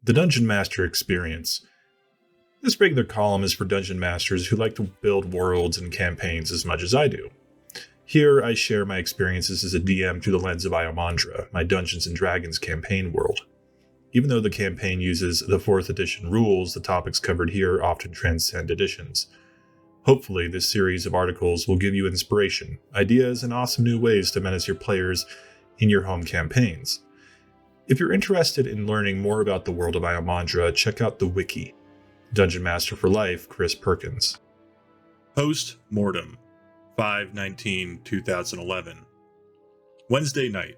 The Dungeon Master Experience. This regular column is for dungeon masters who like to build worlds and campaigns as much as I do. Here, I share my experiences as a DM through the lens of Iomandra, my Dungeons & Dragons campaign world. Even though the campaign uses the 4th edition rules, the topics covered here often transcend editions. Hopefully, this series of articles will give you inspiration, ideas, and awesome new ways to menace your players in your home campaigns. If you're interested in learning more about the world of Iomandra, check out the wiki. Dungeon Master for Life, Chris Perkins. Host Mortem, 5/19/2011. Wednesday night.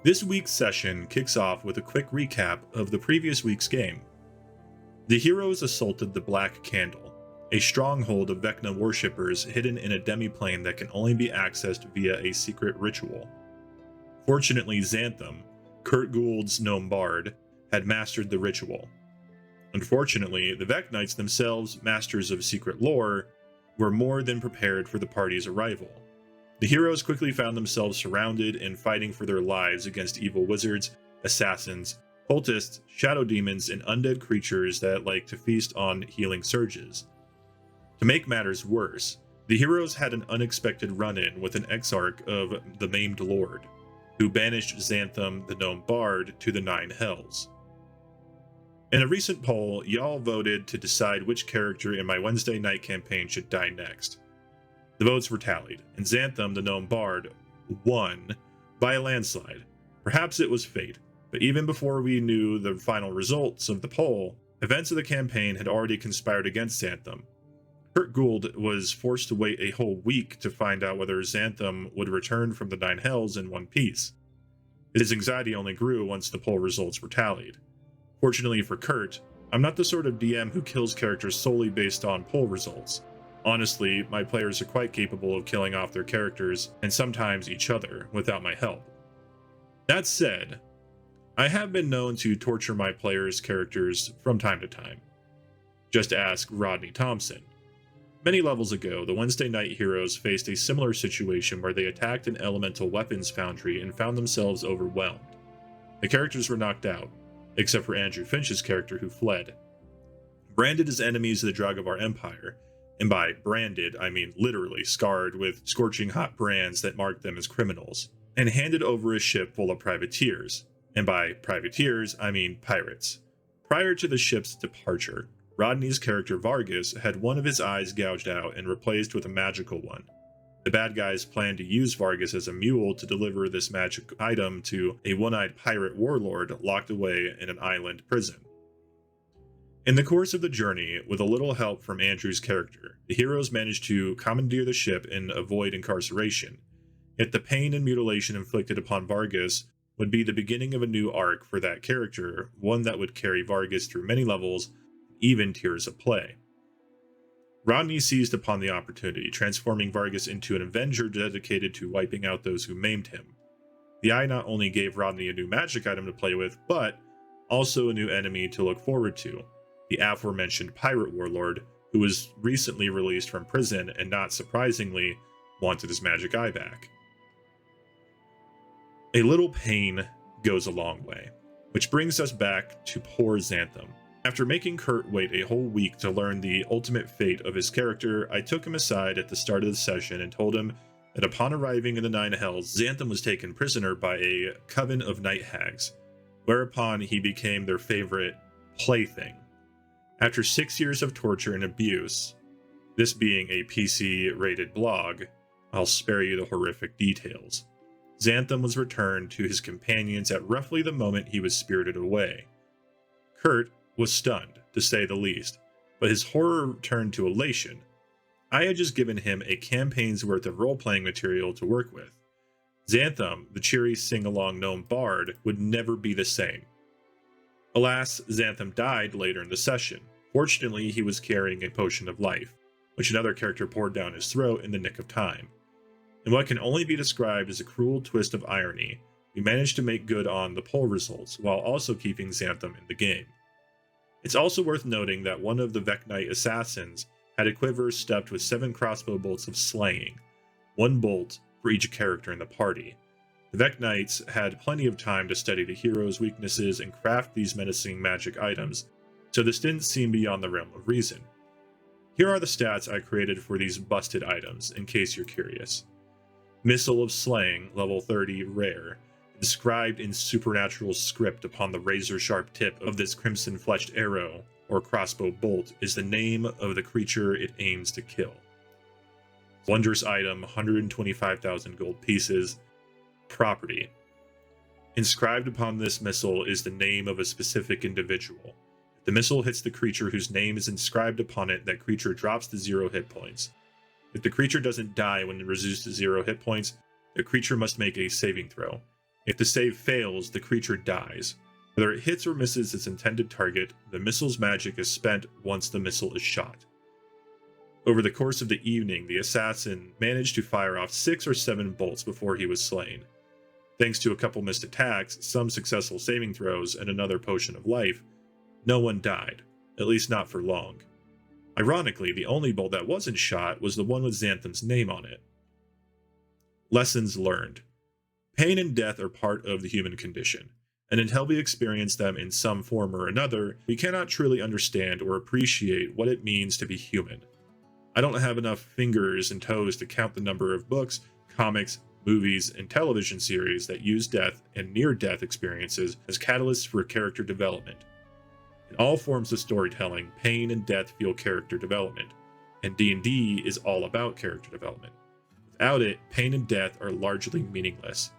This week's session kicks off with a quick recap of the previous week's game. The heroes assaulted the Black Candle, a stronghold of Vecna worshippers hidden in a demiplane that can only be accessed via a secret ritual. Fortunately, Xantham, Kurt Gould's gnome bard, had mastered the ritual. Unfortunately, the Vecnites themselves, masters of secret lore, were more than prepared for the party's arrival. The heroes quickly found themselves surrounded and fighting for their lives against evil wizards, assassins, cultists, shadow demons, and undead creatures that like to feast on healing surges. To make matters worse, the heroes had an unexpected run-in with an exarch of the Maimed Lord, who banished Xantham, the gnome bard, to the Nine Hells. In a recent poll, y'all voted to decide which character in my Wednesday night campaign should die next. The votes were tallied, and Xantham, the gnome bard, won by a landslide. Perhaps it was fate, but even before we knew the final results of the poll, events of the campaign had already conspired against Xantham. Kurt Gould was forced to wait a whole week to find out whether Xantham would return from the Nine Hells in one piece. His anxiety only grew once the poll results were tallied. Fortunately for Kurt, I'm not the sort of DM who kills characters solely based on poll results. Honestly, my players are quite capable of killing off their characters, and sometimes each other, without my help. That said, I have been known to torture my players' characters from time to time. Just ask Rodney Thompson. Many levels ago, the Wednesday night heroes faced a similar situation where they attacked an elemental weapons foundry and found themselves overwhelmed. The characters were knocked out, except for Andrew Finch's character who fled. Branded as enemies of the drug of our empire, and by branded, I mean literally scarred with scorching hot brands that marked them as criminals, and handed over a ship full of privateers, and by privateers, I mean pirates. Prior to the ship's departure, Rodney's character Vargas had one of his eyes gouged out and replaced with a magical one. The bad guys planned to use Vargas as a mule to deliver this magic item to a one-eyed pirate warlord locked away in an island prison. In the course of the journey, with a little help from Andrew's character, the heroes managed to commandeer the ship and avoid incarceration. Yet the pain and mutilation inflicted upon Vargas would be the beginning of a new arc for that character, one that would carry Vargas through many levels, even tiers of play. Rodney seized upon the opportunity, transforming Vargas into an Avenger dedicated to wiping out those who maimed him. The eye not only gave Rodney a new magic item to play with, but also a new enemy to look forward to, the aforementioned pirate warlord, who was recently released from prison and not surprisingly wanted his magic eye back. A little pain goes a long way, which brings us back to poor Xantham. After making Kurt wait a whole week to learn the ultimate fate of his character, I took him aside at the start of the session and told him that upon arriving in the Nine Hells, Xantham was taken prisoner by a coven of night hags, whereupon he became their favorite plaything. After 6 years of torture and abuse, this being a PC-rated blog, I'll spare you the horrific details. Xantham was returned to his companions at roughly the moment he was spirited away. Kurt was stunned, to say the least, but his horror turned to elation. I had just given him a campaign's worth of role-playing material to work with. Xantham, the cheery sing-along gnome bard, would never be the same. Alas, Xantham died later in the session. Fortunately, he was carrying a potion of life, which another character poured down his throat in the nick of time. In what can only be described as a cruel twist of irony, we managed to make good on the poll results while also keeping Xantham in the game. It's also worth noting that one of the Vecnite assassins had a quiver stuffed with 7 crossbow bolts of slaying, 1 bolt for each character in the party. The The Vec Knights had plenty of time to study the heroes' weaknesses and craft these menacing magic items, so this didn't seem beyond the realm of reason. Here are the stats I created for these busted items, in case you're curious. Missile of Slaying, level 30, rare, inscribed in supernatural script upon the razor-sharp tip of this crimson-fletched arrow or crossbow bolt is the name of the creature it aims to kill. Wondrous item, 125,000 gold pieces. Property. Inscribed upon this missile is the name of a specific individual. If the missile hits the creature whose name is inscribed upon it, that creature drops to 0 hit points. If the creature doesn't die when it reduces to 0 hit points, the creature must make a saving throw. If the save fails, the creature dies. Whether it hits or misses its intended target, the missile's magic is spent once the missile is shot. Over the course of the evening, the assassin managed to fire off 6 or 7 bolts before he was slain. Thanks to a couple missed attacks, some successful saving throws, and another potion of life, no one died, at least not for long. Ironically, the only bolt that wasn't shot was the one with Xanthan's name on it. Lessons learned. Pain and death are part of the human condition, and until we experience them in some form or another, we cannot truly understand or appreciate what it means to be human. I don't have enough fingers and toes to count the number of books, comics, movies, and television series that use death and near-death experiences as catalysts for character development. In all forms of storytelling, pain and death fuel character development, and D&D is all about character development. Without it, pain and death are largely meaningless.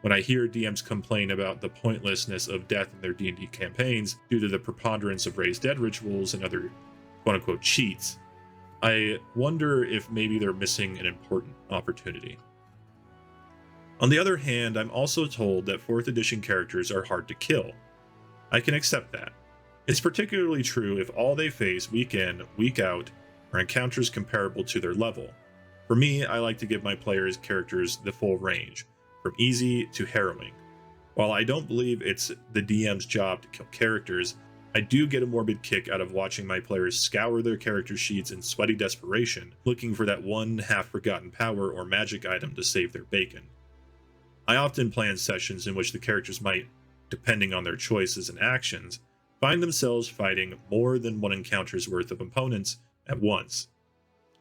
When I hear DMs complain about the pointlessness of death in their D&D campaigns due to the preponderance of raised dead rituals and other quote-unquote cheats, I wonder if maybe they're missing an important opportunity. On the other hand, I'm also told that 4th edition characters are hard to kill. I can accept that. It's particularly true if all they face week in, week out are encounters comparable to their level. For me, I like to give my players' characters the full range, from easy to harrowing. While I don't believe it's the DM's job to kill characters, I do get a morbid kick out of watching my players scour their character sheets in sweaty desperation, looking for that one half-forgotten power or magic item to save their bacon. I often plan sessions in which the characters might, depending on their choices and actions, find themselves fighting more than one encounter's worth of opponents at once.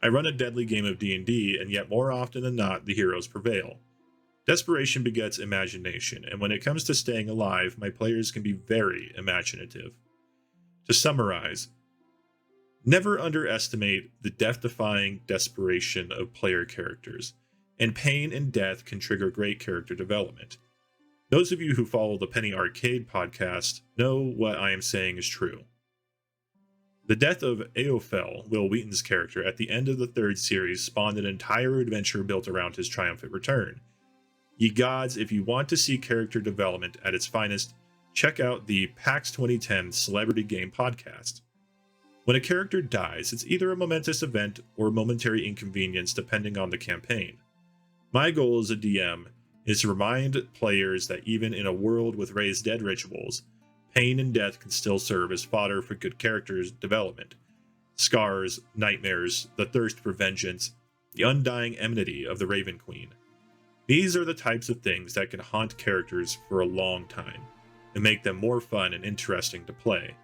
I run a deadly game of D&D, and yet more often than not, the heroes prevail. Desperation begets imagination, and when it comes to staying alive, my players can be very imaginative. To summarize, never underestimate the death-defying desperation of player characters, and pain and death can trigger great character development. Those of you who follow the Penny Arcade podcast know what I am saying is true. The death of Eophel, Will Wheaton's character, at the end of the 3rd series spawned an entire adventure built around his triumphant return. Ye gods, if you want to see character development at its finest, check out the PAX 2010 Celebrity Game podcast. When a character dies, it's either a momentous event or a momentary inconvenience depending on the campaign. My goal as a DM is to remind players that even in a world with raised dead rituals, pain and death can still serve as fodder for good characters' development. Scars, nightmares, the thirst for vengeance, the undying enmity of the Raven Queen. These are the types of things that can haunt characters for a long time, and make them more fun and interesting to play.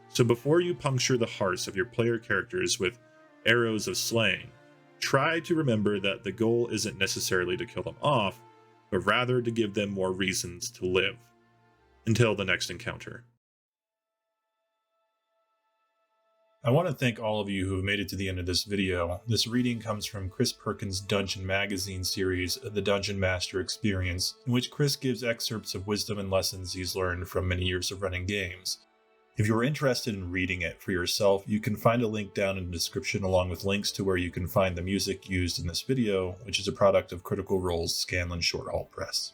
So before you puncture the hearts of your player characters with arrows of slaying, try to remember that the goal isn't necessarily to kill them off, but rather to give them more reasons to live. Until the next encounter. I want to thank all of you who have made it to the end of this video. This reading comes from Chris Perkins' Dungeon Magazine series, The Dungeon Master Experience, in which Chris gives excerpts of wisdom and lessons he's learned from many years of running games. If you're interested in reading it for yourself, you can find a link down in the description along with links to where you can find the music used in this video, which is a product of Critical Role's Scanlan Shorthalt Press.